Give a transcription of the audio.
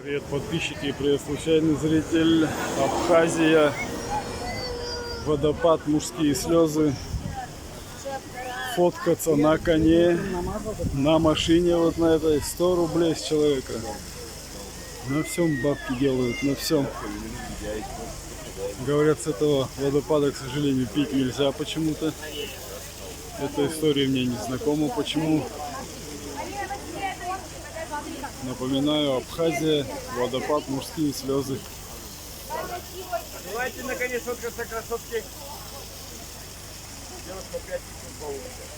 Привет, подписчики, привет, случайный зритель. Абхазия, водопад, мужские слезы. Фоткаться на коне, на машине вот на этой, 100 рублей с человека. На всем бабки делают, на всем. Говорят, с этого водопада, к сожалению, пить нельзя почему-то. Эта история мне не знакома, почему. Напоминаю, Абхазия, водопад, мужские слезы. Давайте наконец фоткаться, красотки. Девушка 5 получится.